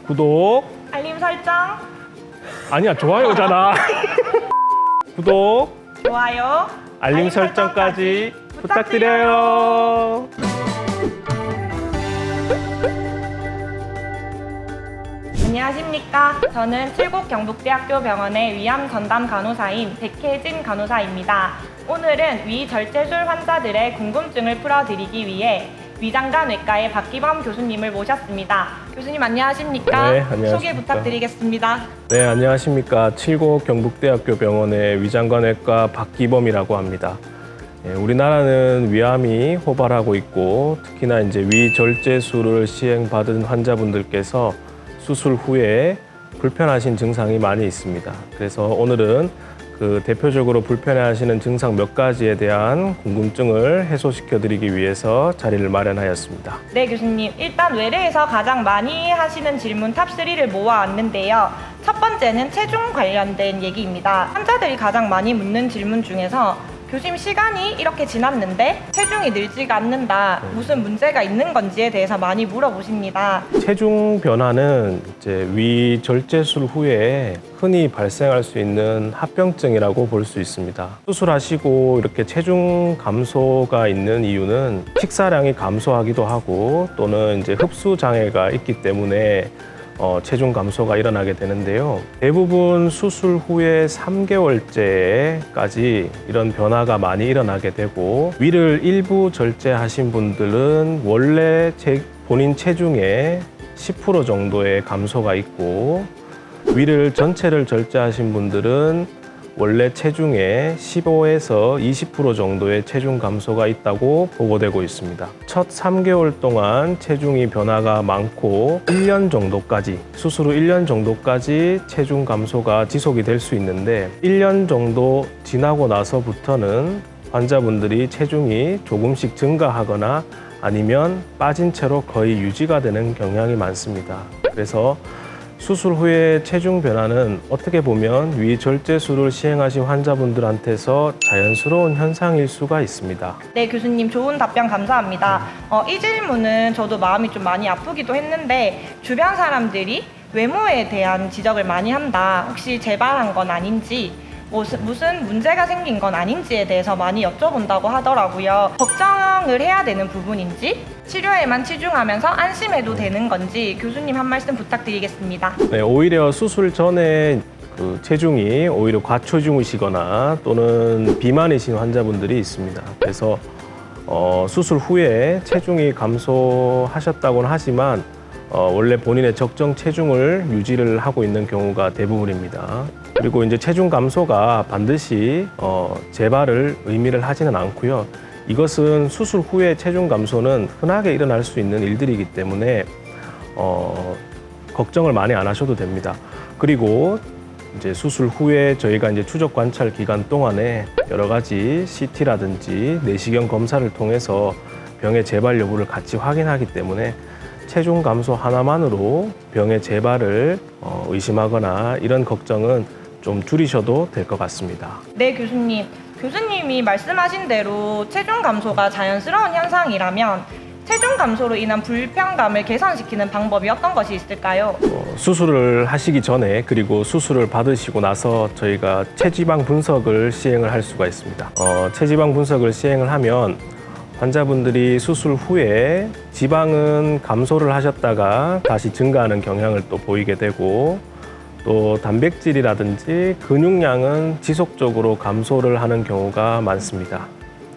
구독. 알림 설정, 아니야, 좋아요잖아. 구독, 좋아요, 알림 설정까지 부탁드려요. 안녕하십니까. 저는 칠곡 경북대학교 병원의 위암 전담 간호사인 백혜진 간호사입니다. 오늘은 위 절제술 환자들의 궁금증을 풀어드리기 위해 위장관외과의 박기범 교수님을 모셨습니다. 교수님 안녕하십니까? 네, 안녕하십니까. 소개 부탁드리겠습니다. 네, 안녕하십니까. 칠곡 경북대학교 병원의 위장관외과 박기범이라고 합니다. 우리나라는 위암이 호발하고 있고 특히나 이제 위절제술을 시행받은 환자분들께서 수술 후에 불편하신 증상이 많이 있습니다. 그래서 오늘은 그 대표적으로 불편해하시는 증상 몇 가지에 대한 궁금증을 해소시켜드리기 위해서 자리를 마련하였습니다. 네, 교수님. 일단 외래에서 가장 많이 하시는 질문 탑3를 모아왔는데요. 첫 번째는 체중 관련된 얘기입니다. 환자들이 가장 많이 묻는 질문 중에서 교수님, 시간이 이렇게 지났는데 체중이 늘지가 않는다. 무슨 문제가 있는 건지에 대해서 많이 물어보십니다. 체중 변화는 이제 위절제술 후에 흔히 발생할 수 있는 합병증이라고 볼 수 있습니다. 수술하시고 이렇게 체중 감소가 있는 이유는 식사량이 감소하기도 하고 또는 이제 흡수 장애가 있기 때문에 체중 감소가 일어나게 되는데요. 대부분 수술 후에 3개월째까지 이런 변화가 많이 일어나게 되고 위를 일부 절제하신 분들은 원래 본인 체중의 10% 정도의 감소가 있고 위를 전체를 절제하신 분들은 원래 체중의 15에서 20% 정도의 체중 감소가 있다고 보고되고 있습니다. 첫 3개월 동안 체중이 변화가 많고 1년 정도까지, 수술 후 1년 정도까지 체중 감소가 지속이 될 수 있는데 1년 정도 지나고 나서부터는 환자분들이 체중이 조금씩 증가하거나 아니면 빠진 채로 거의 유지가 되는 경향이 많습니다. 그래서 수술 후에 체중 변화는 어떻게 보면 위절제술을 시행하신 환자분들한테서 자연스러운 현상일 수가 있습니다. 네, 교수님 좋은 답변 감사합니다. 이 질문은 저도 마음이 좀 많이 아프기도 했는데 주변 사람들이 외모에 대한 지적을 많이 한다. 혹시 재발한 건 아닌지 무슨 문제가 생긴 건 아닌지에 대해서 많이 여쭤본다고 하더라고요. 걱정을 해야 되는 부분인지 치료에만 치중하면서 안심해도 되는 건지 교수님 한 말씀 부탁드리겠습니다. 네, 오히려 수술 전에 그 체중이 오히려 과체중이시거나 또는 비만이신 환자분들이 있습니다. 그래서 수술 후에 체중이 감소하셨다고는 하지만 원래 본인의 적정 체중을 유지를 하고 있는 경우가 대부분입니다. 그리고 이제 체중 감소가 반드시 재발을 의미를 하지는 않고요. 이것은 수술 후에 체중 감소는 흔하게 일어날 수 있는 일들이기 때문에 걱정을 많이 안 하셔도 됩니다. 그리고 이제 수술 후에 저희가 이제 추적 관찰 기간 동안에 여러 가지 CT라든지 내시경 검사를 통해서 병의 재발 여부를 같이 확인하기 때문에 체중 감소 하나만으로 병의 재발을 의심하거나 이런 걱정은 좀 줄이셔도 될 것 같습니다. 네, 교수님. 교수님이 말씀하신 대로 체중 감소가 자연스러운 현상이라면 체중 감소로 인한 불편감을 개선시키는 방법이 어떤 것이 있을까요? 수술을 하시기 전에 그리고 수술을 받으시고 나서 저희가 체지방 분석을 시행을 할 수가 있습니다. 체지방 분석을 시행을 하면 환자분들이 수술 후에 지방은 감소를 하셨다가 다시 증가하는 경향을 또 보이게 되고 또 단백질이라든지 근육량은 지속적으로 감소를 하는 경우가 많습니다.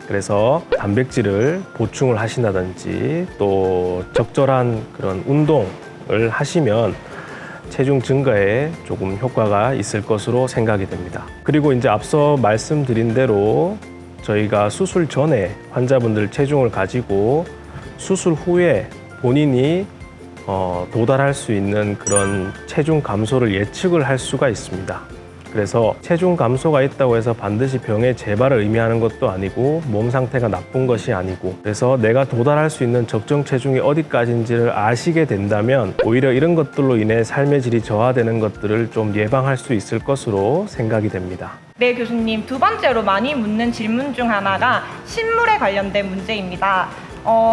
그래서 단백질을 보충을 하신다든지 또 적절한 그런 운동을 하시면 체중 증가에 조금 효과가 있을 것으로 생각이 됩니다. 그리고 이제 앞서 말씀드린 대로 저희가 수술 전에 환자분들 체중을 가지고 수술 후에 본인이 도달할 수 있는 그런 체중 감소를 예측을 할 수가 있습니다. 그래서 체중 감소가 있다고 해서 반드시 병의 재발을 의미하는 것도 아니고 몸 상태가 나쁜 것이 아니고 그래서 내가 도달할 수 있는 적정 체중이 어디까지인지를 아시게 된다면 오히려 이런 것들로 인해 삶의 질이 저하되는 것들을 좀 예방할 수 있을 것으로 생각이 됩니다. 네, 교수님. 두 번째로 많이 묻는 질문 중 하나가 신물에 관련된 문제입니다.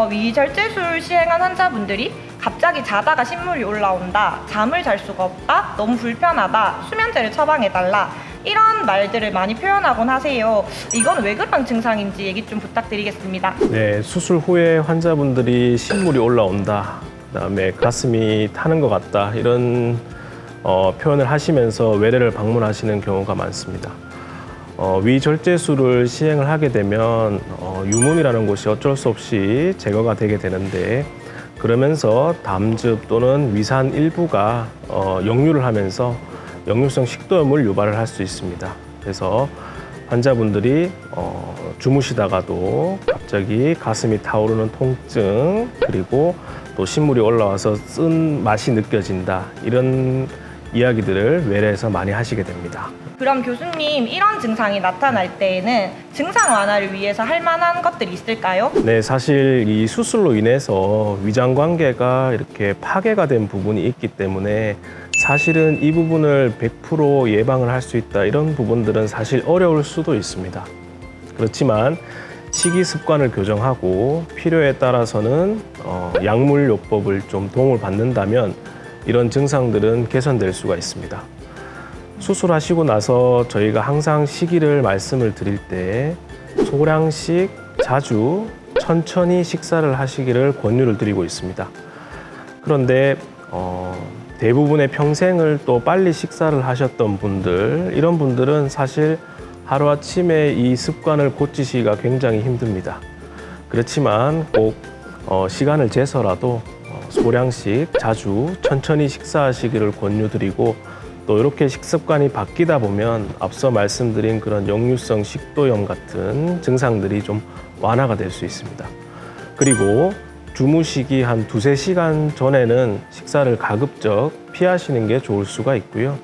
위절제술 시행한 환자분들이 갑자기 자다가 신물이 올라온다, 잠을 잘 수가 없다, 너무 불편하다, 수면제를 처방해달라, 이런 말들을 많이 표현하곤 하세요. 이건 왜 그런 증상인지 얘기 좀 부탁드리겠습니다. 네, 수술 후에 환자분들이 신물이 올라온다, 그다음에 가슴이 타는 것 같다, 이런 표현을 하시면서 외래를 방문하시는 경우가 많습니다. 위절제술을 시행을 하게 되면 유문이라는 곳이 어쩔 수 없이 제거가 되게 되는데, 그러면서 담즙 또는 위산 일부가 역류를 하면서 역류성 식도염을 유발을 할 수 있습니다. 그래서 환자분들이 주무시다가도 갑자기 가슴이 타오르는 통증, 그리고 또 신물이 올라와서 쓴 맛이 느껴진다, 이런 이야기들을 외래에서 많이 하시게 됩니다. 그럼 교수님, 이런 증상이 나타날 때에는 증상 완화를 위해서 할 만한 것들이 있을까요? 네, 사실 이 수술로 인해서 위장관계가 이렇게 파괴가 된 부분이 있기 때문에 사실은 이 부분을 100% 예방을 할 수 있다, 이런 부분들은 사실 어려울 수도 있습니다. 그렇지만 식이 습관을 교정하고 필요에 따라서는 약물요법을 좀 도움을 받는다면 이런 증상들은 개선될 수가 있습니다. 수술하시고 나서 저희가 항상 시기를 말씀을 드릴 때 소량씩 자주 천천히 식사를 하시기를 권유를 드리고 있습니다. 그런데 대부분의 평생을 또 빨리 식사를 하셨던 분들, 이런 분들은 사실 하루아침에 이 습관을 고치시기가 굉장히 힘듭니다. 그렇지만 꼭 시간을 재서라도 소량씩 자주 천천히 식사하시기를 권유드리고, 또 이렇게 식습관이 바뀌다 보면 앞서 말씀드린 그런 역류성 식도염 같은 증상들이 좀 완화가 될 수 있습니다. 그리고 주무시기 한 2~3시간 전에는 식사를 가급적 피하시는 게 좋을 수가 있고요.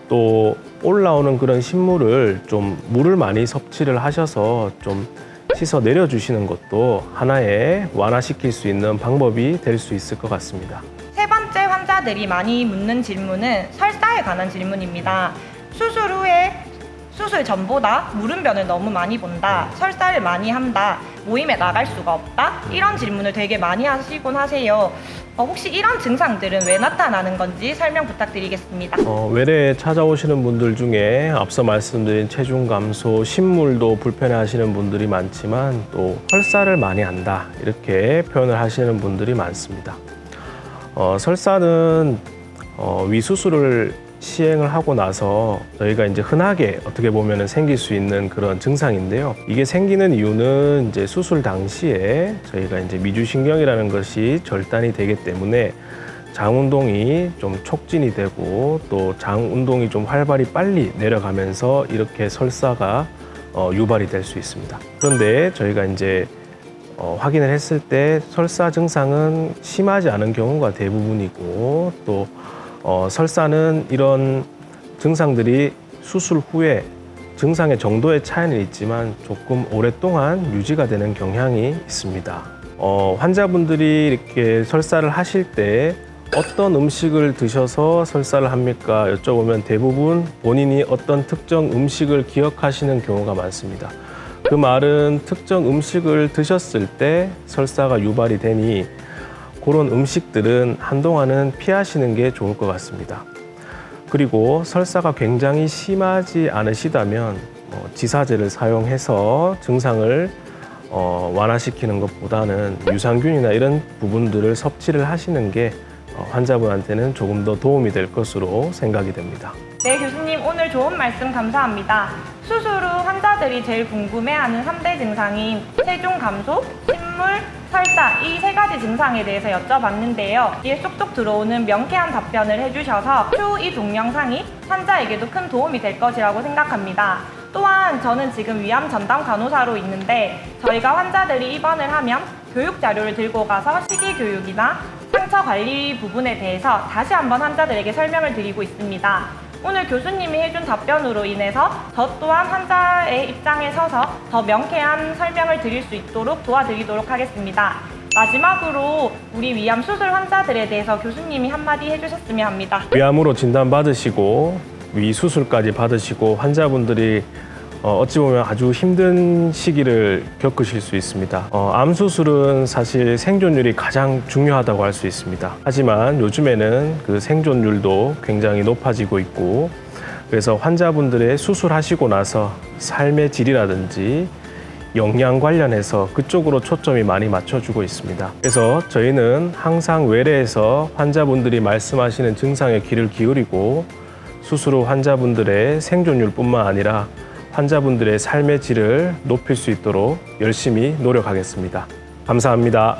또 올라오는 그런 신물을 좀 물을 많이 섭취를 하셔서 좀 씻어 내려주시는 것도 하나의 완화시킬 수 있는 방법이 될 수 있을 것 같습니다. 세 번째 환자들이 많이 묻는 질문은 설사에 관한 질문입니다. 수술 후에 수술 전보다 물음변을 너무 많이 본다, 설사를 많이 한다, 모임에 나갈 수가 없다, 이런 질문을 되게 많이 하시곤 하세요. 혹시 이런 증상들은 왜 나타나는 건지 설명 부탁드리겠습니다. 외래에 찾아오시는 분들 중에 앞서 말씀드린 체중 감소, 신물도 불편해하시는 분들이 많지만 또 설사를 많이 한다, 이렇게 표현을 하시는 분들이 많습니다. 설사는 위수술을 시행을 하고 나서 저희가 이제 흔하게 어떻게 보면 생길 수 있는 그런 증상인데요. 이게 생기는 이유는 이제 수술 당시에 저희가 이제 미주신경이라는 것이 절단이 되기 때문에 장 운동이 좀 촉진이 되고 또 장 운동이 좀 활발히 빨리 내려가면서 이렇게 설사가 유발이 될 수 있습니다. 그런데 저희가 이제 확인을 했을 때 설사 증상은 심하지 않은 경우가 대부분이고, 또 설사는 이런 증상들이 수술 후에 증상의 정도의 차이는 있지만 조금 오랫동안 유지가 되는 경향이 있습니다. 환자분들이 이렇게 설사를 하실 때 어떤 음식을 드셔서 설사를 합니까? 여쭤보면 대부분 본인이 어떤 특정 음식을 기억하시는 경우가 많습니다. 그 말은 특정 음식을 드셨을 때 설사가 유발이 되니 그런 음식들은 한동안은 피하시는 게 좋을 것 같습니다. 그리고 설사가 굉장히 심하지 않으시다면 지사제를 사용해서 증상을 완화시키는 것보다는 유산균이나 이런 부분들을 섭취를 하시는 게 환자분한테는 조금 더 도움이 될 것으로 생각이 됩니다. 네, 교수님 오늘 좋은 말씀 감사합니다. 수술 후 환자들이 제일 궁금해하는 3대 증상인 체중 감소, 신물, 설사, 이 3가지 증상에 대해서 여쭤봤는데요. 이에 쏙쏙 들어오는 명쾌한 답변을 해주셔서 추후 이 동영상이 환자에게도 큰 도움이 될 것이라고 생각합니다. 또한 저는 지금 위암 전담 간호사로 있는데 저희가 환자들이 입원을 하면 교육 자료를 들고 가서 식이 교육이나 상처 관리 부분에 대해서 다시 한번 환자들에게 설명을 드리고 있습니다. 오늘 교수님이 해준 답변으로 인해서 저 또한 환자의 입장에 서서 더 명쾌한 설명을 드릴 수 있도록 도와드리도록 하겠습니다. 마지막으로 우리 위암 수술 환자들에 대해서 교수님이 한마디 해주셨으면 합니다. 위암으로 진단받으시고 위 수술까지 받으시고 환자분들이 어찌 보면 아주 힘든 시기를 겪으실 수 있습니다. 암 수술은 사실 생존율이 가장 중요하다고 할 수 있습니다. 하지만 요즘에는 그 생존율도 굉장히 높아지고 있고, 그래서 환자분들의 수술하시고 나서 삶의 질이라든지 영양 관련해서 그쪽으로 초점이 많이 맞춰주고 있습니다. 그래서 저희는 항상 외래에서 환자분들이 말씀하시는 증상에 귀를 기울이고 수술 후 환자분들의 생존율뿐만 아니라 환자분들의 삶의 질을 높일 수 있도록 열심히 노력하겠습니다. 감사합니다.